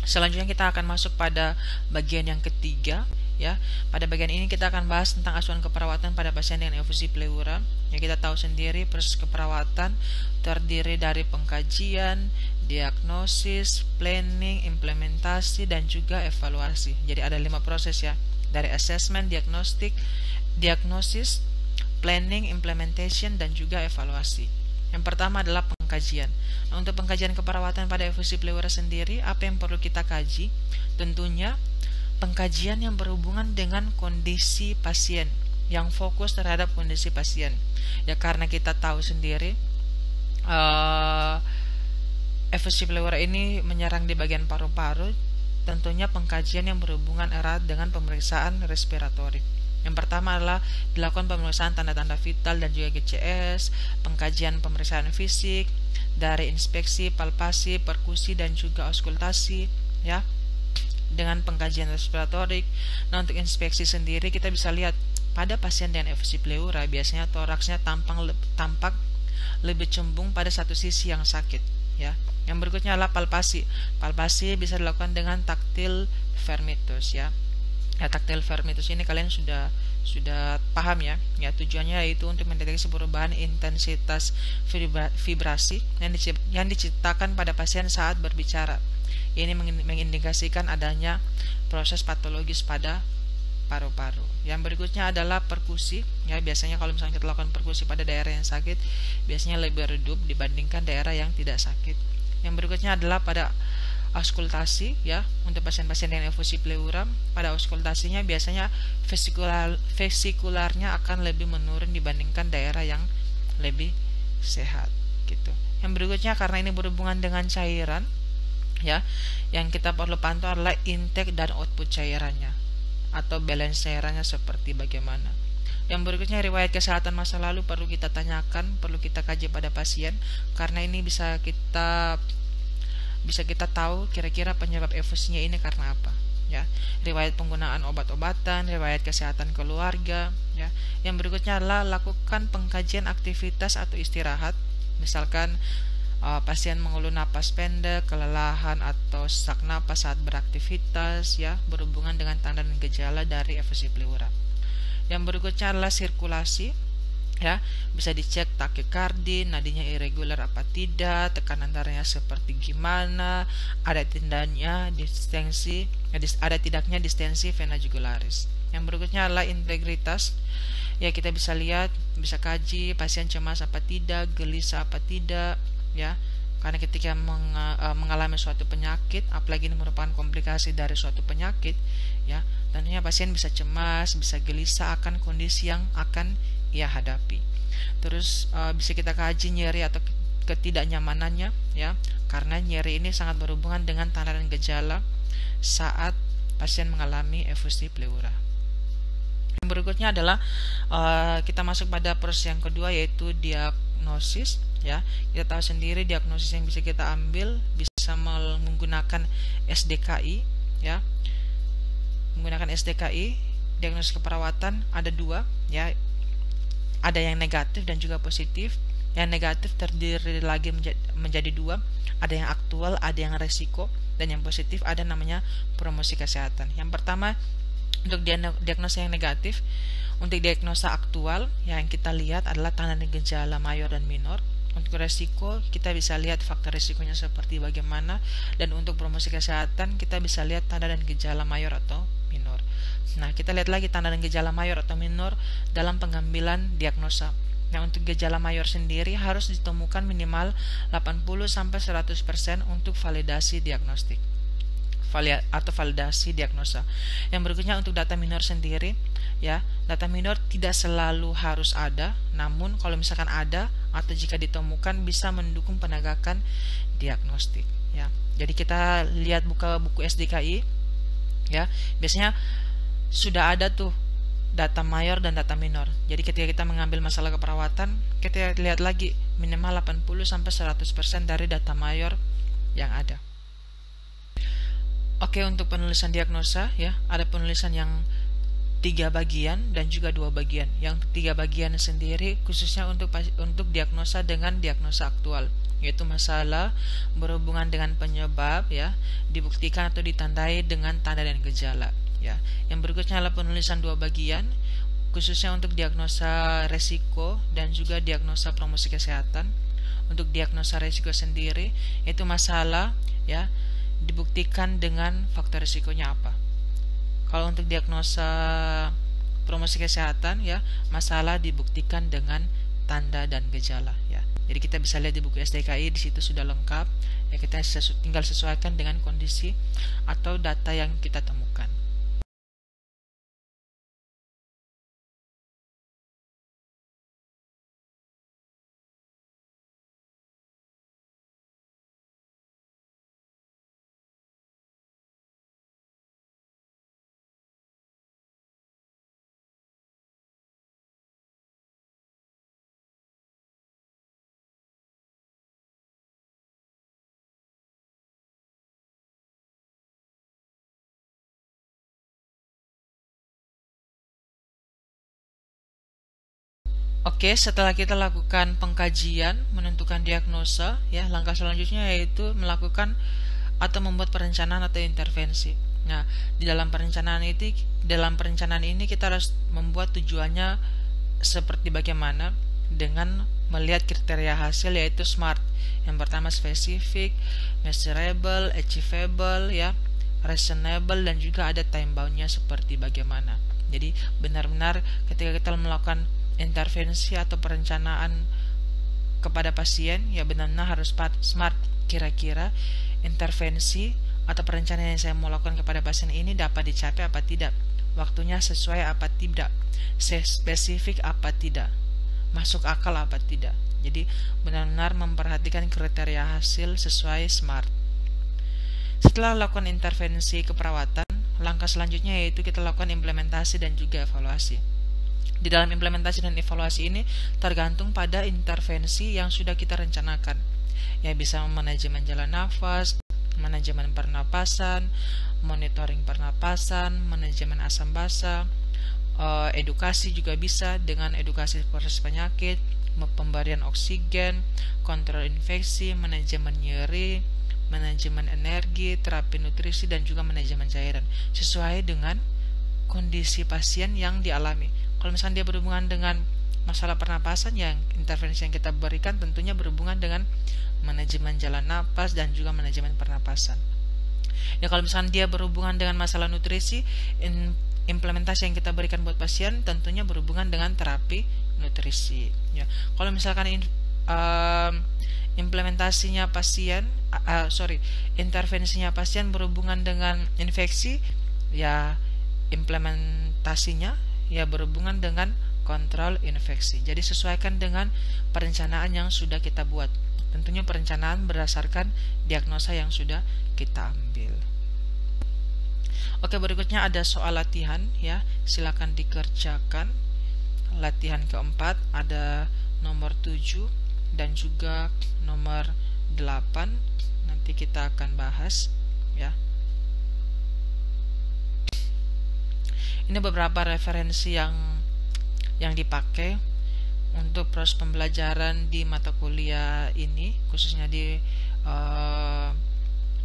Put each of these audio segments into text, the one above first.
Selanjutnya kita akan masuk pada bagian yang ketiga, ya. Pada bagian ini kita akan bahas tentang asuhan keperawatan pada pasien dengan efusi pleura. Ya, kita tahu sendiri proses keperawatan terdiri dari pengkajian, diagnosis, planning, implementasi, dan juga evaluasi. Jadi ada 5 proses ya, dari assessment, diagnosis, planning, implementation, dan juga evaluasi. Yang pertama adalah pengkajian. Nah, untuk pengkajian keperawatan pada efusi pleura sendiri, apa yang perlu kita kaji? Tentunya pengkajian yang berhubungan dengan kondisi pasien, yang fokus terhadap kondisi pasien. Ya, karena kita tahu sendiri efusi pleura ini menyerang di bagian paru-paru, tentunya pengkajian yang berhubungan erat dengan pemeriksaan respiratori. Yang pertama adalah dilakukan pemeriksaan tanda-tanda vital dan juga GCS, pengkajian pemeriksaan fisik, dari inspeksi, palpasi, perkusi, dan juga auskultasi, ya, dengan pengkajian respiratorik. Nah, untuk inspeksi sendiri kita bisa lihat pada pasien dengan efusi pleura biasanya toraksnya tampak lebih cembung pada satu sisi yang sakit, ya. Yang berikutnya adalah palpasi. Palpasi bisa dilakukan dengan taktil vermitus, ya. Ya, taktil vermitus ini kalian sudah paham ya. Ya, tujuannya yaitu untuk mendeteksi perubahan intensitas vibrasi yang diciptakan pada pasien saat berbicara. Ini mengindikasikan adanya proses patologis pada paru-paru. Yang berikutnya adalah perkusi. Ya, biasanya kalau misalnya kita lakukan perkusi pada daerah yang sakit, biasanya lebih redup dibandingkan daerah yang tidak sakit. Yang berikutnya adalah pada auskultasi, ya. Untuk pasien-pasien dengan efusi pleura, pada auskultasinya biasanya vesikularnya akan lebih menurun dibandingkan daerah yang lebih sehat, gitu. Yang berikutnya karena ini berhubungan dengan cairan, ya, yang kita perlu pantau adalah intake dan output cairannya atau balance cairannya seperti bagaimana. Yang berikutnya riwayat kesehatan masa lalu perlu kita tanyakan, perlu kita kaji pada pasien, karena ini bisa kita tahu kira-kira penyebab efusinya ini karena apa, ya. Riwayat penggunaan obat-obatan, riwayat kesehatan keluarga, ya. Yang berikutnya adalah lakukan pengkajian aktivitas atau istirahat. Misalkan pasien mengeluh napas pendek, kelelahan atau sesak napas saat beraktivitas, ya, berhubungan dengan tanda dan gejala dari efusi pleura. Yang berikutnya adalah sirkulasi, ya, bisa dicek takikardi, nadinya irregular apa tidak, tekanan darahnya seperti gimana, ada tidaknya distensi vena jugularis. Yang berikutnya adalah integritas. Ya, kita bisa lihat, bisa kaji pasien cemas apa tidak, gelisah apa tidak, ya. Karena ketika mengalami suatu penyakit, apalagi ini merupakan komplikasi dari suatu penyakit, ya, tentunya pasien bisa cemas, bisa gelisah akan kondisi yang akan ia hadapi. Terus bisa kita kaji nyeri atau ketidaknyamanannya, ya, karena nyeri ini sangat berhubungan dengan tanda dan gejala saat pasien mengalami efusi pleura. Yang berikutnya adalah kita masuk pada proses yang kedua, yaitu diagnosis, ya. Kita tahu sendiri diagnosis yang bisa kita ambil bisa menggunakan SDKI, ya. Menggunakan SDKI, diagnosis keperawatan ada 2, ya. Ada yang negatif dan juga positif. Yang negatif terdiri lagi menjadi 2, ada yang aktual, ada yang resiko, dan yang positif ada namanya promosi kesehatan. Yang pertama untuk diagnosa yang negatif, untuk diagnosa aktual yang kita lihat adalah tanda dan gejala mayor dan minor. Untuk resiko kita bisa lihat faktor resikonya seperti bagaimana, dan untuk promosi kesehatan kita bisa lihat tanda dan gejala mayor atau minor. Nah, kita lihat lagi tanda dan gejala mayor atau minor dalam pengambilan diagnosa. Nah, untuk gejala mayor sendiri harus ditemukan minimal 80-100% untuk validasi diagnostik atau validasi diagnosa. Yang berikutnya untuk data minor sendiri, ya, data minor tidak selalu harus ada, namun kalau misalkan ada atau jika ditemukan bisa mendukung penegakan diagnostik, ya. Jadi kita lihat buka buku SDKI, ya, biasanya sudah ada tuh data mayor dan data minor. Jadi ketika kita mengambil masalah keperawatan, kita lihat lagi minimal 80-100% dari data mayor yang ada. Oke, untuk penulisan diagnosa, ya, ada penulisan yang 3 bagian dan juga 2 bagian. Yang 3 bagian sendiri khususnya untuk diagnosa dengan diagnosa aktual. yaitu masalah berhubungan dengan penyebab, ya, dibuktikan atau ditandai dengan tanda dan gejala, ya. Yang berikutnya adalah penulisan dua bagian, khususnya untuk diagnosa resiko dan juga diagnosa promosi kesehatan. Untuk diagnosa resiko sendiri, itu masalah, ya, dibuktikan dengan faktor risikonya apa. Kalau untuk diagnosa promosi kesehatan, ya, masalah dibuktikan dengan tanda dan gejala, ya. Jadi kita bisa lihat di buku SDKI, di situ sudah lengkap, ya. Kita tinggal sesuaikan dengan kondisi atau data yang kita temukan. Oke, setelah kita lakukan pengkajian, menentukan diagnosa, ya, langkah selanjutnya yaitu melakukan atau membuat perencanaan atau intervensi. Nah, dalam perencanaan ini kita harus membuat tujuannya seperti bagaimana dengan melihat kriteria hasil yaitu SMART. Yang pertama spesifik, measurable, achievable, ya, reasonable, dan juga ada time boundnya seperti bagaimana. Jadi benar-benar ketika kita melakukan intervensi atau perencanaan kepada pasien, ya, benar-benar harus SMART. Kira-kira intervensi atau perencanaan yang saya mau lakukan kepada pasien ini dapat dicapai apa tidak, waktunya sesuai apa tidak, spesifik apa tidak, masuk akal apa tidak. Jadi benar-benar memperhatikan kriteria hasil sesuai SMART. Setelah lakukan intervensi keperawatan, langkah selanjutnya yaitu kita lakukan implementasi dan juga evaluasi. Di dalam implementasi dan evaluasi ini tergantung pada intervensi yang sudah kita rencanakan. Ya, bisa manajemen jalan nafas, manajemen pernapasan, monitoring pernapasan, manajemen asam basa, edukasi juga bisa dengan edukasi proses penyakit, pemberian oksigen, kontrol infeksi, manajemen nyeri, manajemen energi, terapi nutrisi, dan juga manajemen cairan sesuai dengan kondisi pasien yang dialami. Kalau misalnya dia berhubungan dengan masalah pernapasan, yang intervensi yang kita berikan tentunya berhubungan dengan manajemen jalan napas dan juga manajemen pernapasan. Ya, kalau misalnya dia berhubungan dengan masalah nutrisi, implementasi yang kita berikan buat pasien tentunya berhubungan dengan terapi nutrisi. Ya, kalau misalkan intervensinya pasien berhubungan dengan infeksi, ya implementasinya ya berhubungan dengan kontrol infeksi. Jadi sesuaikan dengan perencanaan yang sudah kita buat. Tentunya perencanaan berdasarkan diagnosa yang sudah kita ambil. Oke, berikutnya ada soal latihan, ya. Silakan dikerjakan. Latihan keempat ada nomor 7 dan juga nomor 8. Nanti kita akan bahas, ya. Ini beberapa referensi yang dipakai untuk proses pembelajaran di mata kuliah ini, khususnya di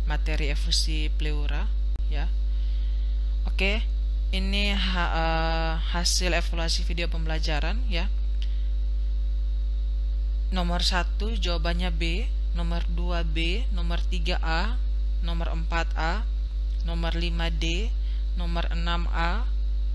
materi efusi pleura, ya. Oke, ini hasil evaluasi video pembelajaran, ya. Nomor 1 jawabannya B, nomor 2 B, nomor 3 A, nomor 4 A, nomor 5 D, nomor 6 A,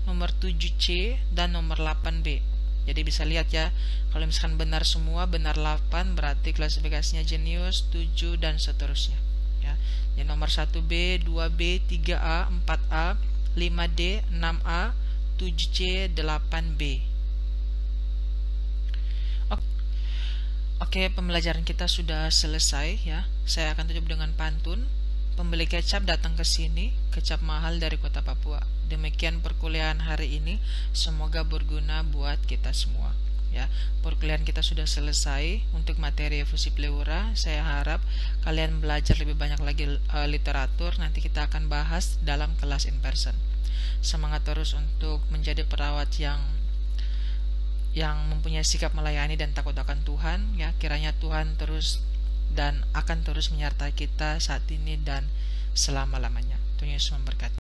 nomor 7 C, dan nomor 8 B. Jadi bisa lihat, ya, kalau misalkan benar semua, benar 8, berarti klasifikasinya jenius, 7, dan seterusnya, ya. Jadi nomor 1 B, 2 B, 3 A, 4 A, 5 D, 6 A, 7 C, 8 B. Oke, pembelajaran kita sudah selesai, ya. Saya akan tutup dengan pantun. Pembeli kecap datang ke sini, kecap mahal dari kota Papua. Demikian perkuliahan hari ini, semoga berguna buat kita semua, ya. Perkuliahan kita sudah selesai untuk materi efusi pleura. Saya harap kalian belajar lebih banyak lagi literatur. Nanti kita akan bahas dalam kelas in person. Semangat terus untuk menjadi perawat yang mempunyai sikap melayani dan takut akan Tuhan, ya. Kiranya Tuhan terus dan akan terus menyertai kita saat ini dan selama-lamanya. Tuhan Yesus memberkati.